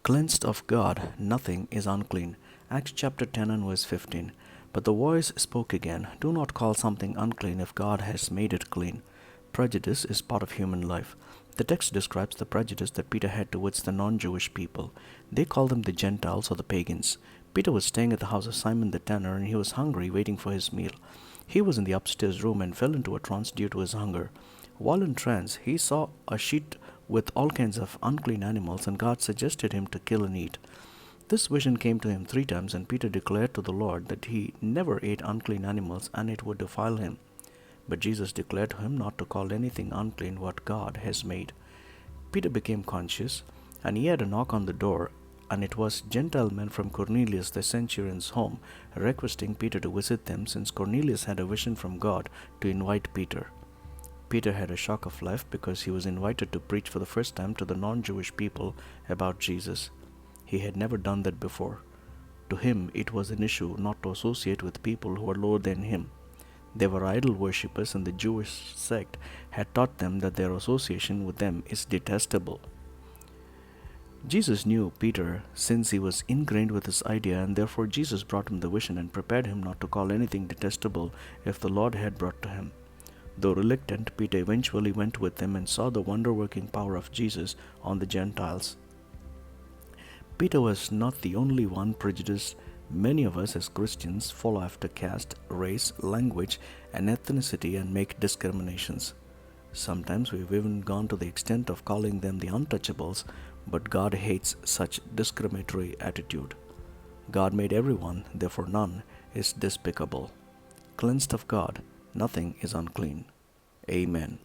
Cleansed of God, nothing is unclean. Acts chapter 10 and verse 15. But the voice spoke again, do not call something unclean if God has made it clean. Prejudice is part of human life. The text describes the prejudice that Peter had towards the non-Jewish people. They called them the Gentiles or the pagans. Peter was staying at the house of Simon the tanner, and he was hungry, waiting for his meal. He was in the upstairs room and fell into a trance due to his hunger. While in trance, he saw a sheet with all kinds of unclean animals, and God suggested him to kill and eat. This vision came to him 3 times, and Peter declared to the Lord that he never ate unclean animals and it would defile him. But Jesus declared to him not to call anything unclean what God has made. Peter became conscious, and he had a knock on the door, and it was Gentile men from Cornelius the centurion's home, requesting Peter to visit them, since Cornelius had a vision from God to invite Peter. Peter had a shock of life because he was invited to preach for the first time to the non-Jewish people about Jesus. He had never done that before. To him, it was an issue not to associate with people who were lower than him. They were idol worshippers, and the Jewish sect had taught them that their association with them is detestable. Jesus knew Peter since he was ingrained with this idea, and therefore Jesus brought him the vision and prepared him not to call anything detestable if the Lord had brought to him. Though reluctant, Peter eventually went with them and saw the wonder-working power of Jesus on the Gentiles. Peter was not the only one prejudiced. Many of us as Christians follow after caste, race, language, and ethnicity and make discriminations. Sometimes we've even gone to the extent of calling them the untouchables, but God hates such discriminatory attitude. God made everyone, therefore none is despicable. Cleansed of God, nothing is unclean. Amen.